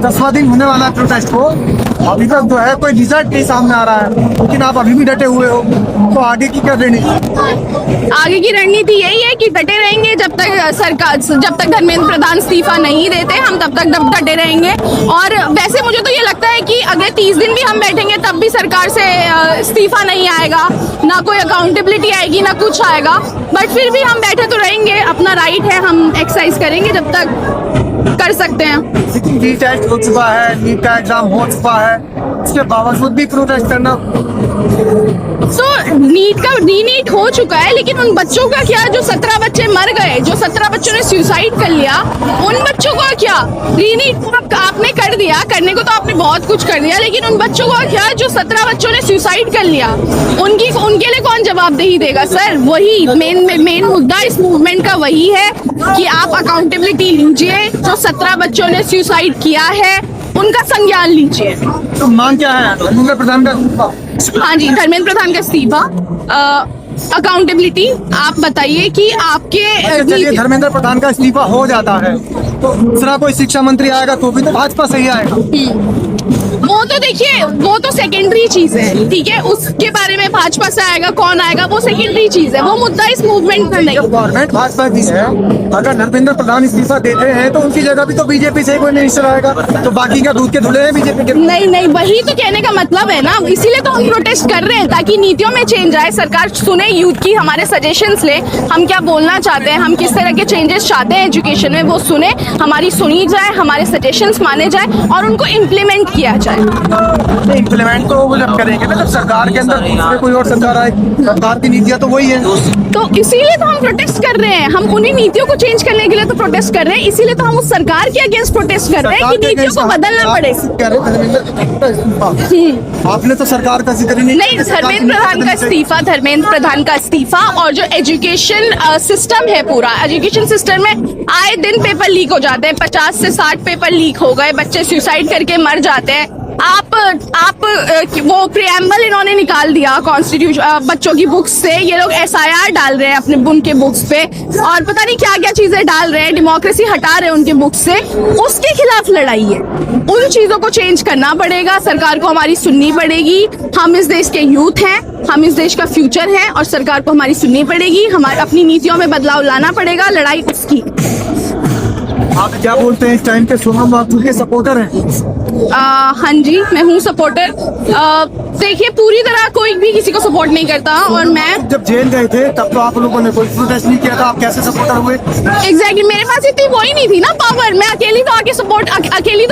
10वां दिन होने वाला है प्रोटेस्ट को, अभी तक जो है कोई रिजल्ट नहीं सामने आ रहा है, लेकिन आप अभी भी डटे हुए हो, तो आगे की क्या रणनीति? आगे की रणनीति यही है कि डटे रहेंगे जब तक धर्मेंद्र प्रधान इस्तीफा नहीं देते, हम तब तक डटे रहेंगे। और वैसे मुझे तो ये लगता है कि अगले 30 दिन भी हम बैठेंगे तब भी सरकार से इस्तीफा नहीं आएगा, ना कोई अकाउंटेबिलिटी आएगी, ना कुछ आएगा। बट फिर भी हम बैठे तो रहेंगे, अपना राइट है, हम एक्सरसाइज करेंगे जब तक कर सकते हैं। नीट टेस्ट हो चुका है, नीट का एग्जाम हो चुका है, उसके बावजूद भी प्रोटेस्ट करना। तो नीट का रीनीट हो चुका है, लेकिन उन बच्चों का क्या जो 17 बच्चे मर गए, जो 17 बच्चों ने सुसाइड कर लिया, उन बच्चों का क्या? रीनीट आपने कर दिया, करने को तो आपने बहुत कुछ कर दिया, लेकिन उन बच्चों का क्या जो 17 बच्चों ने सुसाइड कर लिया, उनके लिए कौन जवाबदेही देगा? सर वही मेन मुद्दा इस मूवमेंट का वही है कि आप अकाउंटेबिलिटी लीजिए। जो 17 बच्चों ने सुसाइड किया है उनका संज्ञान लीजिए। तो मांग क्या है? धर्मेंद्र प्रधान का? हाँ जी, धर्मेंद्र प्रधान का इस्तीफा, अकाउंटेबिलिटी। आप बताइए कि आपके चलिए धर्मेंद्र प्रधान का इस्तीफा हो जाता है तो दूसरा कोई शिक्षा मंत्री आएगा तो भी तो भाजपा सही आएगा। वो तो देखिए, वो तो सेकेंडरी चीज है, ठीक है, उसके बारे में भाजपा से आएगा कौन आएगा वो सेकेंडरी चीज है, वो मुद्दा इस मूवमेंट में नहीं। गवर्नमेंट भाजपा की है, अगर धर्मेंद्र प्रधान इस्तीफा देते हैं तो उनकी जगह भी तो बीजेपी से कोई मिनिस्टर आएगा, तो बाकी का दूध के धुले हैं बीजेपी के। नहीं, वही तो कहने का मतलब है ना, इसीलिए तो हम प्रोटेस्ट कर रहे हैं ताकि नीतियों में चेंज आए, सरकार सुने यूथ की, हमारे सजेशंस ले, हम क्या बोलना चाहते हैं, हम किस तरह के चेंजेस चाहते हैं एजुकेशन में, वो सुने, हमारी सुनी जाए, हमारे सजेशंस माने जाए और उनको इम्प्लीमेंट किया जाए। इम्प्लीमेंट तो वो जब करेंगे ना, जब सरकार के अंदर दूसरे कोई और सरकार आए, सरकार की नीतियाँ तो वही है। तो इसीलिए तो हम प्रोटेस्ट कर रहे हैं, हम उन्हीं नीतियों को चेंज करने के लिए तो प्रोटेस्ट कर रहे हैं, इसीलिए तो हम उस सरकार के अगेंस्ट प्रोटेस्ट कर रहे हैं कि नीतियों को बदलना पड़ेगा। आपने तो सरकार का जिक्र नहीं, धर्मेंद्र प्रधान का इस्तीफा और जो एजुकेशन सिस्टम है, पूरा एजुकेशन सिस्टम में आए दिन पेपर लीक हो जाते हैं, 50 से 60 पेपर लीक हो गए, बच्चे सुसाइड करके मर जाते हैं। आप वो प्रियम्बल इन्होंने निकाल दिया कॉन्स्टिट्यूशन बच्चों की बुक्स से, ये लोग SIR डाल रहे हैं अपने उनके बुक्स पे और पता नहीं क्या क्या चीजें डाल रहे हैं, डेमोक्रेसी हटा रहे हैं उनके बुक्स से, उसके खिलाफ लड़ाई है। उन चीजों को चेंज करना पड़ेगा, सरकार को हमारी सुननी पड़ेगी। हम इस देश के यूथ हैं, हम इस देश का फ्यूचर है और सरकार को हमारी सुननी पड़ेगी, हमारे अपनी नीतियों में बदलाव लाना पड़ेगा, लड़ाई उसकी। आप क्या बोलते हैं इस टाइम पे सोनम वांगचुक के सपोर्टर हैं? हाँ जी, मैं हूँ सपोर्टर। देखिए, पूरी तरह कोई भी किसी को सपोर्ट नहीं करता और मैं जब जेल गए थे तब तो आप लोगों ने कोई प्रोटेस्ट नहीं किया था, आप कैसे सपोर्टर हुए? एग्जैक्टली, मेरे पास इतनी वो ही नहीं थी ना पावर, मैं अकेली तो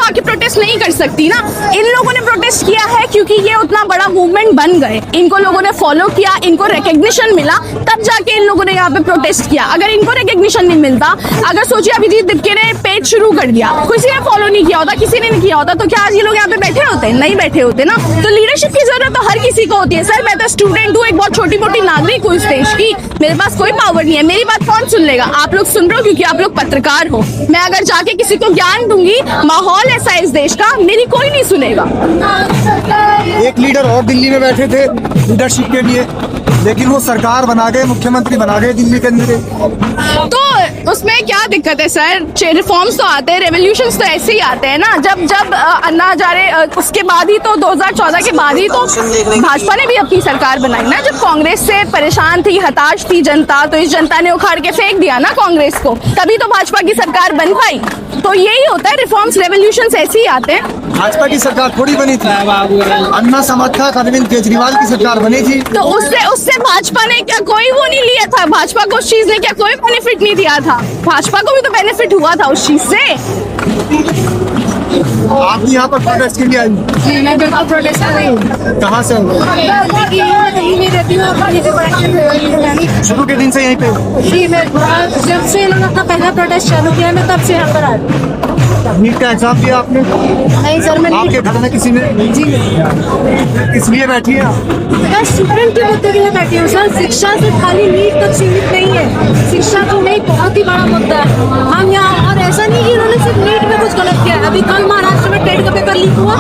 आके प्रोटेस्ट नहीं कर सकती ना। इन लोगों ने प्रोटेस्ट किया है क्योंकि ये उतना बड़ा मूवमेंट बन गए, इनको लोगों ने फॉलो किया, इनको रिकग्निशन मिला, तब जाके इन लोगों ने यहाँ पे प्रोटेस्ट किया। अगर इनको रिकग्निशन नहीं मिलता, अगर सोचिए अभिजीत दिपके ने पेज शुरू कर दिया, किसी ने फॉलो नहीं किया होता, किसी ने नहीं किया होता, तो क्या आज ये लोग यहाँ पे बैठे होते? नहीं बैठे होते ना। तो लीडरशिप की जरूरत तो हर किसी को होती है। सर, मैं तो स्टूडेंट हूँ, एक बहुत छोटी मोटी नागरिक हूँ इस देश की, मेरे पास कोई पावर नहीं है, मेरी बात कौन सुन लेगा? आप लोग सुन रहे हो क्योंकि आप लोग पत्रकार हो। मैं अगर जाके किसी को ज्ञान दूंगी, माहौल ऐसा है इस देश का, मेरी कोई नहीं सुनेगा। एक लीडर और दिल्ली में बैठे थे लीडरशिप के लिए, लेकिन वो सरकार बना गए, मुख्यमंत्री बना गए दिल्ली के अंदर। तो उसमें क्या दिक्कत है सर? रिफॉर्म्स तो आते हैं, रेवोल्यूशंस तो ऐसे ही आते हैं ना। जब अन्ना हजारे, उसके बाद ही तो 2014 के बाद ही तो भाजपा ने भी अपनी सरकार बनाई ना। जब कांग्रेस से परेशान थी, हताश थी जनता, तो इस जनता ने उखाड़ के फेंक दिया ना कांग्रेस को, तभी तो भाजपा की सरकार बन पाई। तो यही होता है, रिफॉर्म्स रेवोल्यूशंस ऐसे ही आते हैं। भाजपा की सरकार थोड़ी बनी थी, अन्ना समर्थक अरविंद केजरीवाल की सरकार बनी थी। तो उससे भाजपा ने क्या कोई वो नहीं लिया था? भाजपा को उस चीज ने क्या कोई बेनिफिट नहीं दिया था? भाजपा को भी तो बेनिफिट हुआ था उस चीज से। आप भी यहाँ पर प्रोटेस्ट के लिए आई? जी, मैं बिल्कुल प्रोटेस्ट कर रही हूँ। कहाँ से? शुरू के दिन से यहीं पे? जी, मैं जब से इन्होंने अपना पहला प्रोटेस्ट चालू किया, मैं तब से यहाँ पर आ रही हूँ। नीट का एग्जाम दिया आपने? नहीं सर, मैंने आपके घर में किसी ने? जी किस लिए बैठी है? मैं स्टूडेंट के मुद्दे के लिए बैठी हूँ सर। शिक्षा से खाली नीट तक सीमित नहीं है, शिक्षा तो नहीं, बहुत ही बड़ा मुद्दा है हम यहाँ। और ऐसा नहीं कि इन्होंने सिर्फ नीट में कुछ गलत किया। अभी कल महाराष्ट्र में टेट का पेपर लीक हुआ,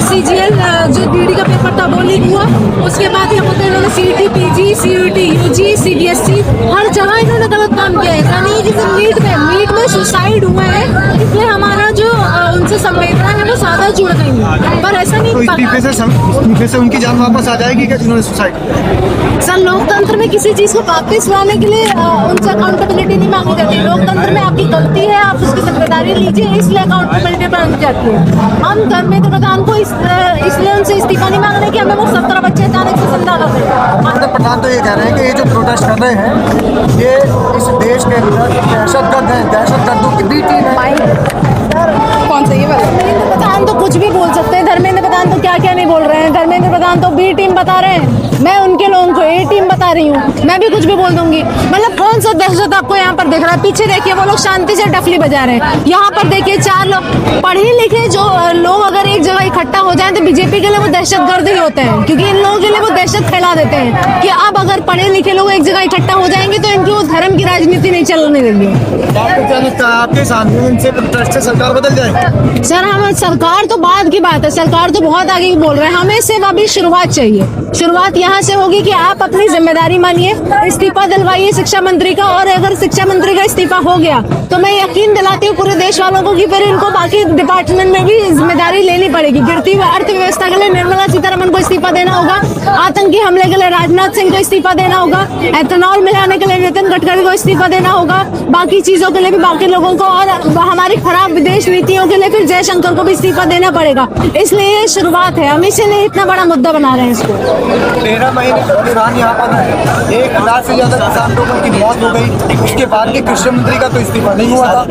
CGL जो DD का पेपर था वो लीक हुआ। उसके बाद यहाँ पर इन्होंने CET, PG, CUET, UG, CBSE हर जगह इन्होंने गलत काम किया है। ऐसा नहीं कि सिर्फ नीट में सुसाइड हुआ है, इसलिए हमारा जो उनसे से संवेदना है वो सादा जुड़ गई है, पर ऐसा नहीं। तो इस्तीफे से उनकी जान वापस आ जाएगी क्या, जिन्होंने सुसाइड किया? सर, लोकतंत्र में किसी चीज को वापस लाने के लिए उनसे अकाउंटेबिलिटी नहीं मांगी जाती। लोकतंत्र में आपकी गलती है, आप उसकी जिम्मेदारी लीजिए, इसलिए अकाउंटेबिलिटी मांगी जाती है। हम धर्मेंद्र प्रधान को इसलिए उनसे इस्तीफा नहीं मांग रहे कि हमें वो 17 बच्चे अचानक से जिंदा कर रहे हैं। धर्मेंद्र प्रधान तो ये कह रहे हैं कि ये जो प्रोटेस्ट कर रहे हैं ये इस देश के अंदर दहशतगर्द है, दहशतगर्दों की बी टीम है। कौन सा ये वाला? धर्मेंद्र प्रधान तो कुछ भी बोल सकते हैं। धर्मेंद्र प्रधान तो क्या क्या नहीं बोल रहे हैं। धर्मेंद्र प्रधान तो बी टीम बता रहे हैं, मैं उनके लोगों को ए टीम बता रही हूँ। मैं भी कुछ भी बोल दूंगी। मतलब कौन सा दहशत आपको यहाँ पर दिख रहा है? पीछे देखिए, वो लोग शांति से डफली बजा रहे हैं। यहाँ पर देखिए 4 लोग पढ़े लिखे जो लोग अगर एक जगह इकट्ठा हो जाए तो बीजेपी के लिए वो दहशतगर्द ही होते हैं, क्योंकि इन लोगों के लिए वो दहशत फैला देते हैं कि अब अगर पढ़े लिखे लोग एक जगह इकट्ठा हो जाएंगे तो इनकी वो धर्म की राजनीति नहीं चलने देंगे। आपके आंदोलन से प्रोटेस्ट से सरकार बदल जाएगी? सर, हमें सरकार तो बाद की बात है, सरकार तो बहुत आगे की बोल रहे हैं। हमें सिर्फ अभी शुरुआत चाहिए। शुरुआत यहाँ से होगी कि आप अपनी जिम्मेदारी मानिए, इस्तीफा दिलवाइए शिक्षा मंत्री का, और अगर शिक्षा मंत्री का इस्तीफा हो गया तो मैं यकीन दिलाती हूँ पूरे देश वालों को कि फिर इनको बाकी डिपार्टमेंट में भी जिम्मेदारी लेनी पड़ेगी। गिरती हुई अर्थव्यवस्था के लिए निर्मला सीतारमण को इस्तीफा देना होगा, आतंकी हमले के लिए राजनाथ सिंह को इस्तीफा देना होगा, एथेनॉल मिलाने के लिए नितिन गडकरी को इस्तीफा देना होगा, बाकी चीजों के लिए भी बाकी लोगों को, और हमारी खराब विदेश नीतियों के लिए फिर जयशंकर को भी इस्तीफा देना पड़ेगा। इसलिए ये शुरुआत है, हम इसीलिए इतना बड़ा मुद्दा बना रहे हैं इसको। 13 महीने के दौरान यहाँ पर 1,000 से ज्यादा किसान लोगों की मौत हो गई, उसके बाद भी कृषि मंत्री का तो इस्तीफा नहीं हुआ था।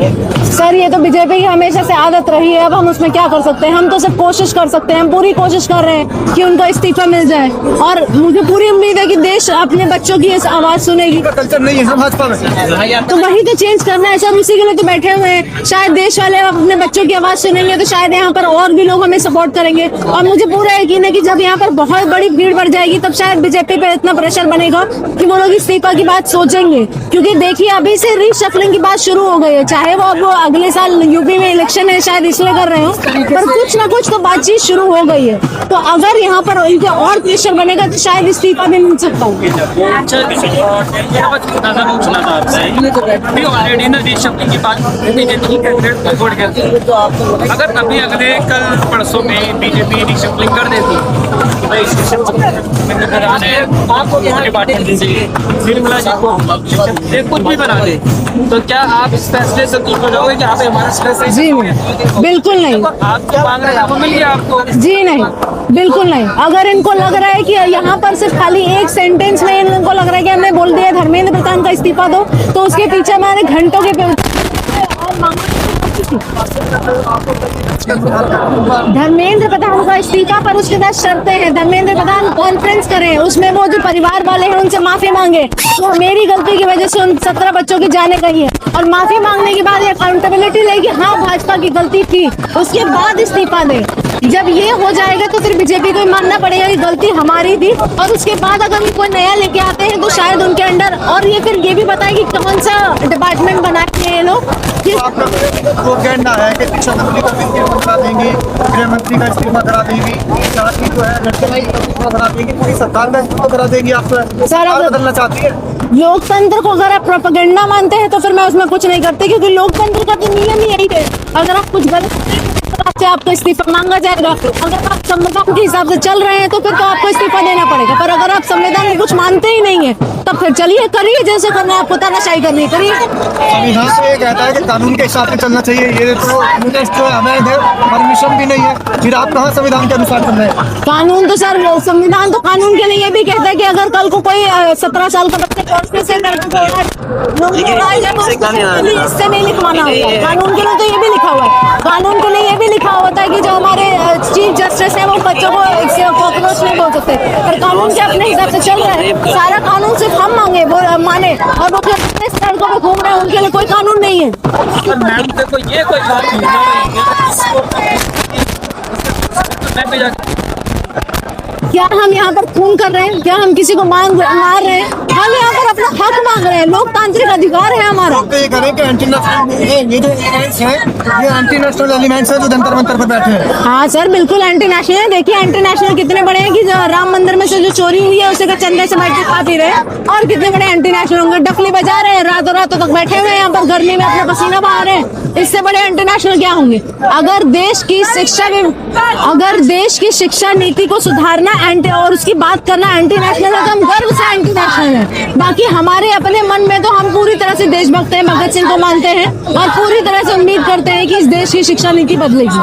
सर, ये तो बीजेपी की हमेशा से आदत रही है। अब हम उसमें क्या कर सकते हैं? हम तो सिर्फ कोशिश कर सकते हैं। हम पूरी कोशिश कर रहे हैं कि उनका इस्तीफा मिल जाए, और मुझे पूरी उम्मीद है कि देश अपने बच्चों की इस आवाज सुनेगी। कल्चर नहीं है भाजपा में, तो वही तो चेंज करना है सर, उसी के लिए तो बैठे हुए हैं। शायद देश वाले अपने बच्चों की आवाज सुनेंगे तो शायद यहाँ पर और भी लोग हमें सपोर्ट करेंगे, और मुझे पूरा यकीन है कि जब यहाँ पर बहुत बड़ी भीड़ बढ़ जाएगी तब शायद बीजेपी पे इतना प्रेशर बनेगा कि वो लोग इस्तीफा की बात सोचेंगे। क्योंकि देखिए, अभी से रीशफलिंग की बात शुरू हो गई है। चाहे वो अब अगले साल यूपी में इलेक्शन है, शायद इसलिए कर रहे हो, पर कुछ ना कुछ तो बातचीत शुरू हो गई है। तो अगर यहाँ पर इनके और प्रेशर बनेगा तो शायद इस्तीफा भी मिल सकता है। अगर अभी अगले कल परसों में बीजेपी रिशफलिंग कर देती तो भाई निर्मला जी को कुछ भी बना दे, तो क्या आप इस फैसले से दूर हो जाओगे कि आप हमारा स्ट्रेस? जी बिल्कुल नहीं। आप क्या मांग रहे हैं, आपको मिल गया आपको? जी नहीं, बिल्कुल नहीं। अगर इनको लग रहा है कि यहाँ पर सिर्फ खाली एक सेंटेंस में इनको लग रहा है कि हमने बोल दिया धर्मेंद्र प्रधान का इस्तीफा दो, तो उसके पीछे मैंने घंटों के धर्मेंद्र प्रधान का इस्तीफा, पर उसके बाद शर्तें हैं। धर्मेंद्र प्रधान कॉन्फ्रेंस करें, उसमें वो जो परिवार वाले हैं उनसे माफी मांगे, तो मेरी गलती की वजह से उन 17 बच्चों की जाने गई है, और माफी मांगने के बाद अकाउंटेबिलिटी लेगी, हाँ भाजपा की गलती थी, उसके बाद इस्तीफा दे। जब ये हो जाएगा तो फिर बीजेपी को मानना पड़ेगा कि गलती हमारी थी, और उसके बाद अगर कोई नया लेके आते हैं तो शायद उनके अंडर, और ये फिर ये भी बताए कि कौन सा डिपार्टमेंट बनाए हैं ये लोग। वो कहना है कि शिक्षा मंत्री का इस्तीफा करा देंगे, गृह मंत्री का इस्तीफा करा देंगी, साथ ही जो है लड़के का इस्तीफा करा देंगी, पूरी सरकार का इस्तीफा करा देंगी। आप सरकार बदलना चाहती है? लोकतंत्र को अगर आप प्रोपेगेंडा मानते हैं तो फिर मैं उसमें कुछ नहीं करती, क्योंकि लोकतंत्र का तो नियम ही यही है, अगर आप कुछ गलत आपसे आपका इस्तीफा मांगा जाएगा। अगर आप संविधान के हिसाब से चल रहे हैं तो फिर तो आपको इस्तीफा देना पड़ेगा, पर अगर आप संविधान में कुछ मानते ही नहीं है तब फिर चलिए करिए जैसे करना है, आपको तानाशाही करनी करिए। संविधान से ये कहता है कि कानून के हिसाब से चलना चाहिए, ये तो अवैध है, परमिशन भी नहीं है, फिर आप कहाँ संविधान के अनुसार चल रहे हैं? कानून तो सर, संविधान तो कानून के लिए ये भी कहता है कि अगर कल को कोई 17 साल का बच्चा इससे नहीं लिखवाना होगा। कानून के लिए तो ये भी लिखा हुआ है, कानून के लिए ये भी लिखा होता है कि जो हमारे चीफ जस्टिस है वो बच्चों को कॉकरोच नहीं बोल सकते, पर कानून के अपने हिसाब से चल रहा है। सारा कानून सिर्फ हम माने, और वो सड़कों में घूम रहे हैं, उनके लिए कोई कानून नहीं है। मैम देखो, ये कोई बात नहीं क्या हम यहाँ पर खून कर रहे हैं? क्या हम किसी को मार रहे हैं? हम यहाँ पर अपना हक मांग रहे हैं, लोकतांत्रिक अधिकार है हमारा। तो ये करें कि एंटी नेशनल ये जो एलिमेंट्स हैं, ये एंटी नेशनल एलिमेंट्स हैं जो जंतर मंतर पर बैठे हैं। हाँ सर, बिल्कुल एंटी नेशनल है। देखिए एंटी नेशनल कितने बड़े हैं कि जो राम मंदिर में से जो चोरी हुई है उसे का चंदे समेट के खा पी रहे हैं, और कितने बड़े एंटी नेशनल होंगे, डफली बजा रहे हैं, रातों रातों तक बैठे हुए हैं यहाँ पर गर्मी में अपना पसीना बहा रहे हैं। इससे बड़े एंटी नेशनल क्या होंगे? अगर देश की शिक्षा नीति को सुधारना और उसकी बात करना एंटी नेशनल है तो हम गर्व से एंटी नेशनल है। बाकी हमारे अपने मन में तो हम पूरी तरह से देशभक्त हैं, भगत सिंह को मानते हैं और पूरी तरह से उम्मीद करते हैं कि इस देश की शिक्षा नीति बदलेगी।